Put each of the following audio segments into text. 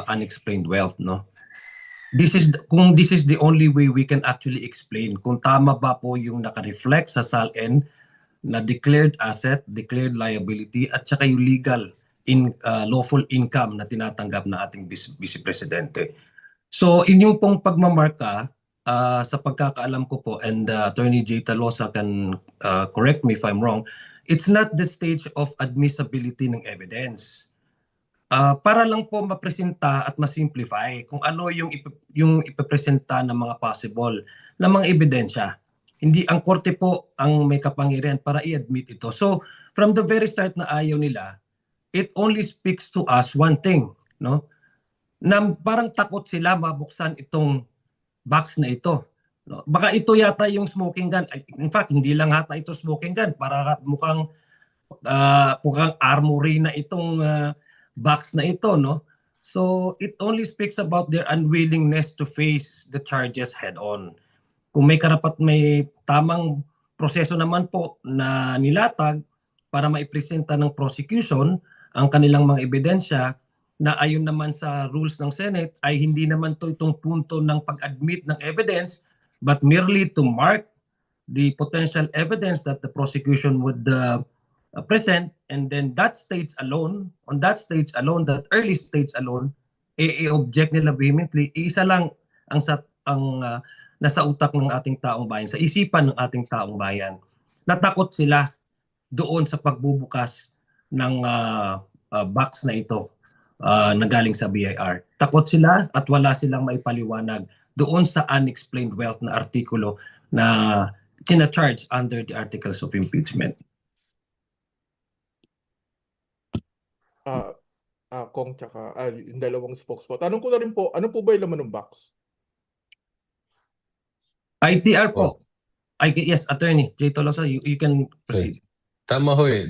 unexplained wealth, no? Kung this is the only way we can actually explain kung tama ba po yung naka-reflect sa SALN na declared asset, declared liability at saka yung legal lawful income na tinatanggap na ating Vice Presidente. So inyong pong pagmamarka sa pagkakaalam ko po, and Attorney J. Talosa can correct me if I'm wrong, it's not the stage of admissibility ng evidence. Para lang po mapresenta at masimplify kung ano yung ipepresenta ng mga possible na mga ebidensya. Hindi ang korte po ang may kapangyarihan para i-admit ito. So from the very start na ayaw nila, it only speaks to us one thing, no? Na parang takot sila mabuksan itong box na ito. No? Baka ito yata yung smoking gun. In fact, hindi lang hata ito smoking gun. Para mukhang armory na itong box na ito, no? So it only speaks about their unwillingness to face the charges head on. Kung may tamang proseso naman po na nilatag para maipresenta ng prosecution ang kanilang mga ebidensya na ayon naman sa rules ng Senate ay hindi naman to itong punto ng pag-admit ng evidence but merely to mark the potential evidence that the prosecution would present, and then that stage alone, that early stage alone, i-object nila vehemently. Isa lang ang nasa utak ng ating taong bayan, sa isipan ng ating taong bayan. Natakot sila doon sa pagbubukas ng box na ito na galing sa BIR. Takot sila at wala silang maipaliwanag doon sa unexplained wealth na artikulo na kina-charge under the Articles of Impeachment. Kong tsaka yung dalawang spokesman. Tanong ko na rin po, ano po ba yung laman ng box? ITR po. Yes, Attorney J. Tolosa, you can proceed. Tama ho eh.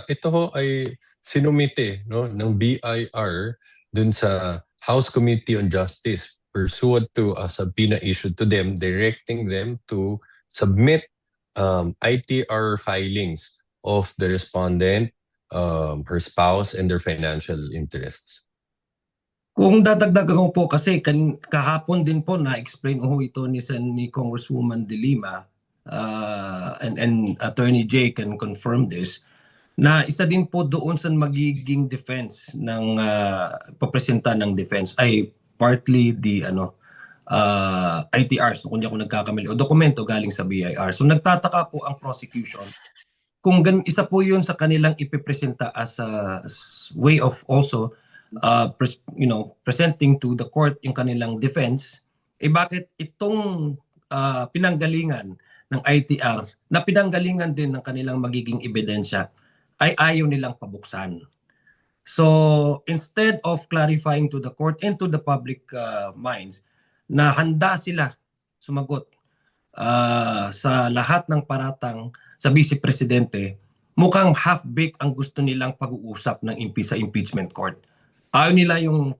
Ito ho ay sinumite, no, ng BIR dun sa House Committee on Justice pursuant to a subpoena issued to them directing them to submit ITR filings of the respondent, her spouse, and their financial interests. Kung dadagdagan ko po kasi kahapon din po na-explain ko ito ni Congresswoman De Lima and Attorney J can confirm this, na isa din po doon sa magiging defense ng papresenta ng defense ay partly the ITRs, kung di ako nagkakamali, o dokumento galing sa BIR. So nagtataka po ang prosecution kung isa po yun sa kanilang ipipresenta as a way of also presenting to the court yung kanilang defense, bakit itong pinanggalingan ng ITR na pinanggalingan din ng kanilang magiging ebidensya ay ayaw nilang pabuksan. So instead of clarifying to the court and to the public minds na handa sila sumagot sa lahat ng paratang sa Vice Presidente, mukhang half-baked ang gusto nilang pag-uusap ng sa impeachment court. Ayaw nila yung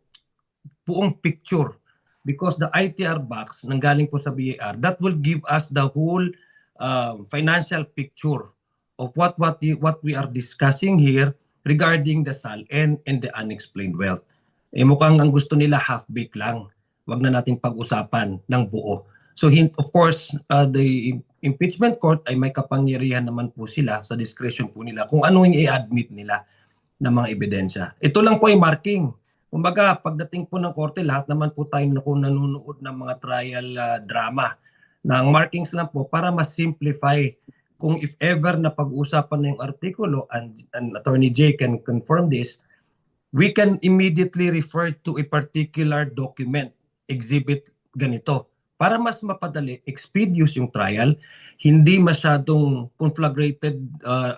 buong picture because the ITR box nanggaling po sa BIR, that will give us the whole financial picture of what we are discussing here regarding the SALN and the unexplained wealth. Mukhang ang gusto nila half-baked lang. Wag na nating pag-usapan ng buo. So of course, the impeachment court ay may kapangyarihan naman po sila sa discretion po nila kung ano yung i-admit nila ng mga ebidensya. Ito lang po ay marking. Kumbaga, pagdating po ng korte, lahat naman po tayo nanonood ng mga trial drama. Na ang markings lang po para ma-simplify kung if ever na pag-uusapan na yung artikulo, and Attorney J can confirm this, we can immediately refer to a particular document, exhibit ganito. Para mas mapadali, expeditious yung trial, hindi masyadong conflagrated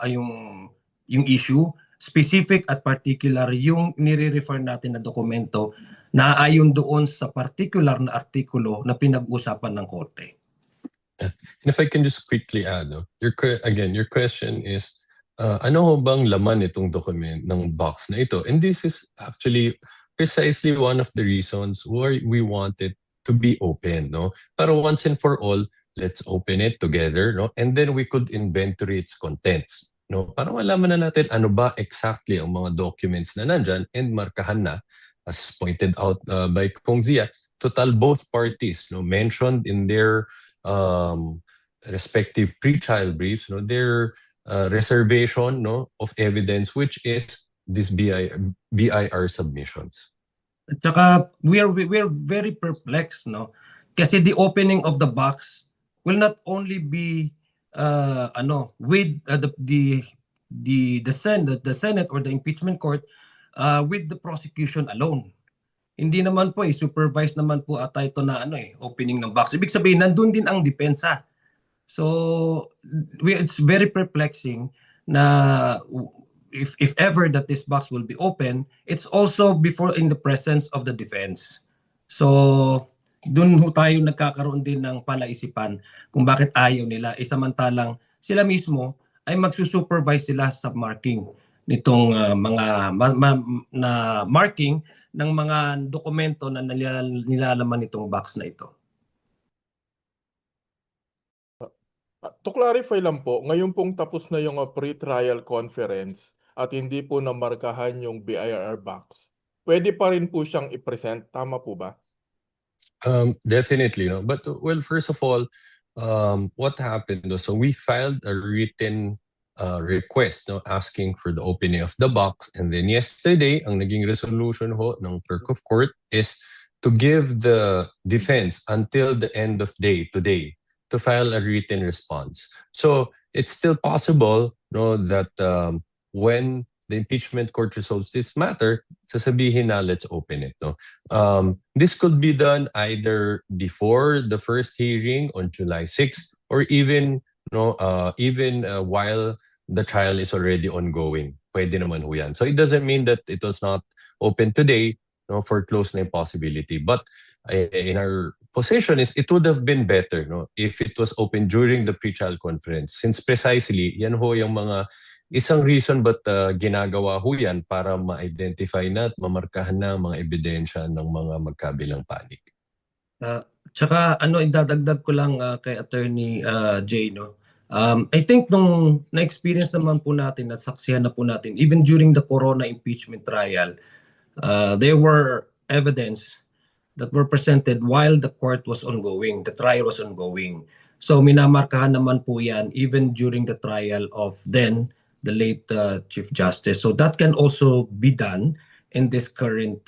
yung issue, specific at particular yung nire-refer natin na dokumento na ayon doon sa particular na artikulo na pinag-usapan ng korte. And if I can just quickly add, your question is, ano ho bang laman itong document ng box na ito? And this is actually precisely one of the reasons why we wanted to be open, no? Pero once and for all, let's open it together, no? And then we could inventory its contents, no? Para malaman na natin ano ba exactly ang mga documents na nandyan and markahan na as pointed out by Kong Zia, total both parties mentioned in their respective pre-trial briefs their reservation of evidence, which is this BIR submissions. At saka we are very perplexed, no? Kasi the opening of the box will not only be with the Senate or the impeachment court with the prosecution alone. Hindi naman po supervised naman po ata ito na opening ng box. Ibig sabihin nandun din ang depensa. So it's very perplexing na if ever that this box will be open, it's also before in the presence of the defense. So doon ho tayo nagkakaroon din ng palaisipan kung bakit ayaw nila. Samantalang sila mismo ay magsusupervise sila sa marking nitong mga na marking ng mga dokumento na nilalaman nitong box na ito. To clarify lang po, ngayon pong tapos na yung pre-trial conference at hindi po namarkahan yung BIR box, pwede pa rin po siyang i-present, tama po ba? Definitely, no. But well, first of all, what happened? So we filed a written request, asking for the opening of the box, and then yesterday, ang naging resolution ho ng clerk of court is to give the defense until the end of day today to file a written response. So it's still possible, that when the impeachment court resolves this matter, sasabihin na let's open it. This could be done either before the first hearing on July 6th or even while the trial is already ongoing. Pwede naman ho yan. So it doesn't mean that it was not open today for close na possibility. But in our position is it would have been better if it was open during the pre-trial conference, since precisely yan ho yung mga isang reason but ginagawa ho yan para ma-identify na at mamarkahan na mga ebidensya ng mga magkabilang panig. Tsaka idadagdag ko lang kay Attorney Jay, I think nung na-experience naman po natin at saksihan na po natin even during the Corona impeachment trial, there were evidence that were presented while the court was ongoing, the trial was ongoing. So minamarkahan naman po yan even during the trial of then the late Chief Justice. So that can also be done in this current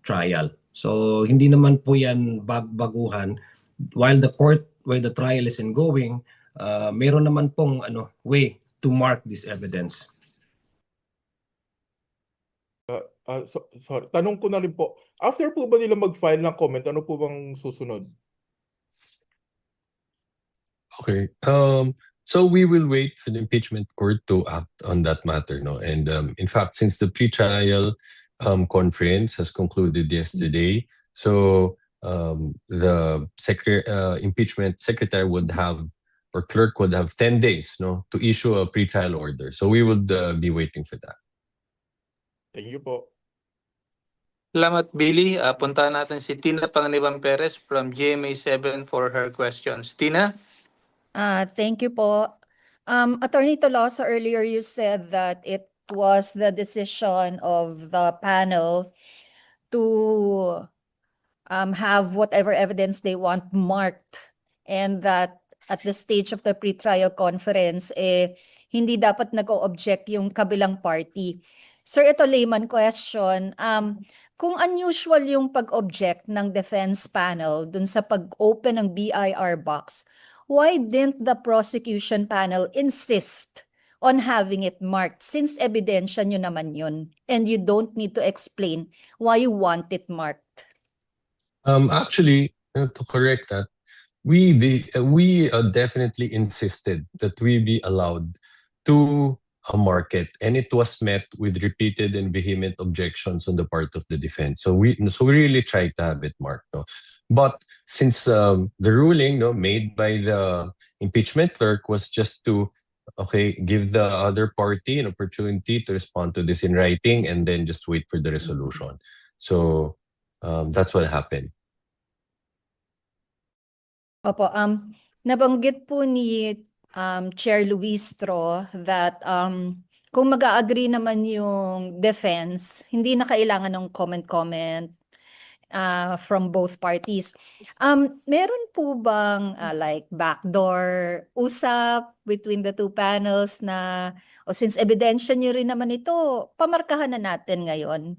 trial. So hindi naman po yan baguhan while the trial is ongoing, meron naman pong way to mark this evidence. Sorry, tanong ko na rin po, after po ba nila mag-file ng comment, ano po bang susunod? Okay. So we will wait for the impeachment court to act on that matter, And in fact, since the pre-trial conference has concluded yesterday, so the impeachment secretary would have, or clerk would have 10 days, to issue a pre-trial order. So we would be waiting for that. Thank you po. Salamat, Billy. Puntahan natin si Tina Panganiban Perez from GMA7 for her questions. Tina? Thank you po. Attorney Tolosa, earlier you said that it was the decision of the panel to have whatever evidence they want marked, and that at the stage of the pretrial conference, hindi dapat nag-o-object yung kabilang party. Sir, ito layman question. Kung unusual yung pag-object ng defense panel dun sa pag-open ng BIR box, why didn't the prosecution panel insist on having it marked, since ebidensya nyo naman yun and you don't need to explain why you want it marked? Actually, to correct that, we definitely insisted that we be allowed to market, and it was met with repeated and vehement objections on the part of the defense. So we really tried to have it marked. But since the ruling made by the impeachment clerk was just to give the other party an opportunity to respond to this in writing and then just wait for the resolution. So that's what happened. Opo, nabanggit po ni Chair Luistro that kung mag-a-agree naman yung defense, hindi na kailangan ng comment from both parties. Meron po bang like backdoor usap between the two panels na since ebidensya niyo rin naman ito, pamarkahan na natin ngayon?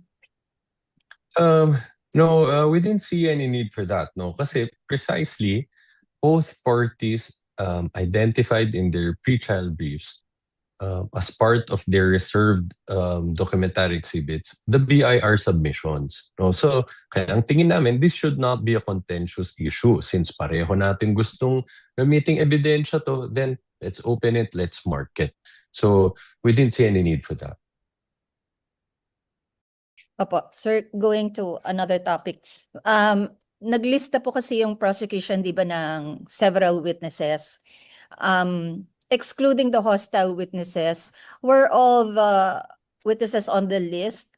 No, we didn't see any need for that, no? Kasi precisely, both parties identified in their pre-trial briefs as part of their reserved documentary exhibits, the BIR submissions. No? So, kaya ang tingin namin, this should not be a contentious issue since pareho natin gustong gamiting ebidensya to, then let's open it, let's mark it. So, we didn't see any need for that. Opo, sir, going to another topic. Naglista po kasi yung prosecution, di ba, ng several witnesses. Excluding the hostile witnesses, were all the witnesses on the list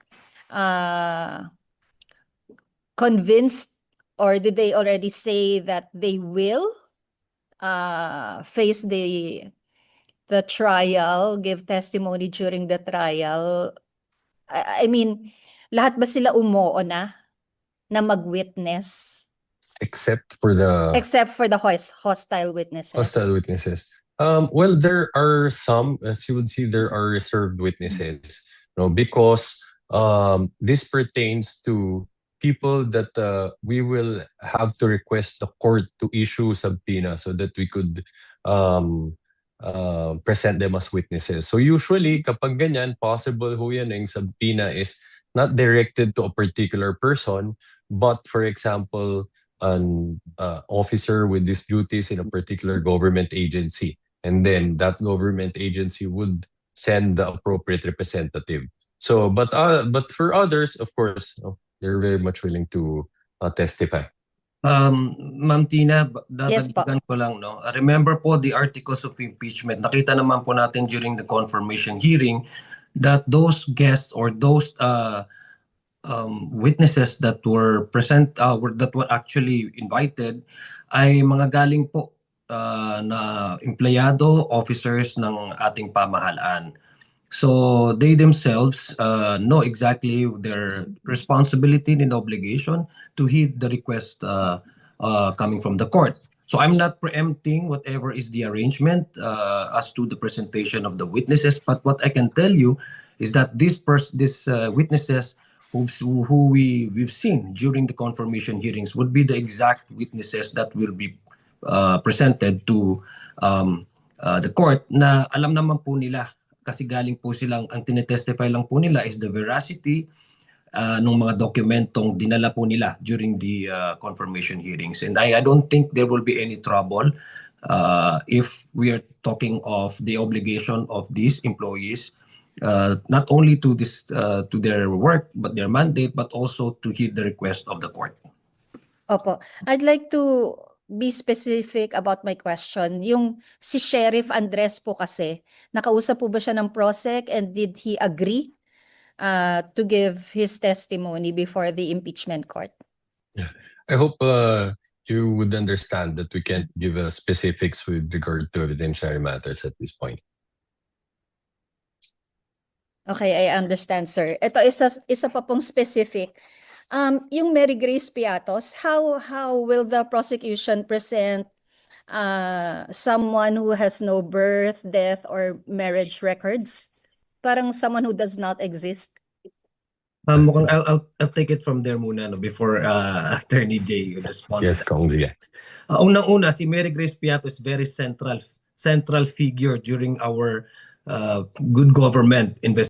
convinced, or did they already say that they will face the trial, give testimony during the trial? I mean, lahat ba sila umuo na mag-witness? Except for the Hostile witnesses. hostile witnesses. Well, there are some, as you would see, there are reserved witnesses. No, because this pertains to people that we will have to request the court to issue subpoena so that we could present them as witnesses. So usually, kapag ganyan, possible ho yan yung subpoena is not directed to a particular person, but for example, an officer with these duties in a particular government agency. And then that government agency would send the appropriate representative. So, but for others, of course, they're very much willing to testify. Ma'am Tina, Yes po. dadagdagan ko lang, no? Remember po the articles of impeachment. Nakita naman po natin during the confirmation hearing that those guests or those witnesses that were present, that were actually invited, ay mga galing po na empleyado, officers ng ating pamahalaan. So they themselves know exactly their responsibility and obligation to heed the request coming from the court. So I'm not preempting whatever is the arrangement as to the presentation of the witnesses, but what I can tell you is that these witnesses who we've seen during the confirmation hearings would be the exact witnesses that will be presented to the court na alam naman po nila kasi galing po silang, ang tinetestify lang po nila is the veracity ng mga dokumentong dinala po nila during the confirmation hearings. And I don't think there will be any trouble if we are talking of the obligation of these employees, not only to their work, but their mandate, but also to heed the request of the court. Opo. I'd like to be specific about my question. Yung si Sheriff Andres po kasi, nakausap po ba siya ng PROSEC and did he agree to give his testimony before the impeachment court? Yeah, I hope you would understand that we can't give specifics with regard to evidentiary matters at this point. Okay, I understand, sir. Ito isa pa pong specific. Yung Mary Grace Piatos, how will the prosecution present someone who has no birth, death, or marriage records? Parang someone who does not exist. Mukhang I'll take it from there muna before Attorney Jay responds. Yes, Kong Zia. Unang-una, si Mary Grace Piatos is very central figure during our good government investigation.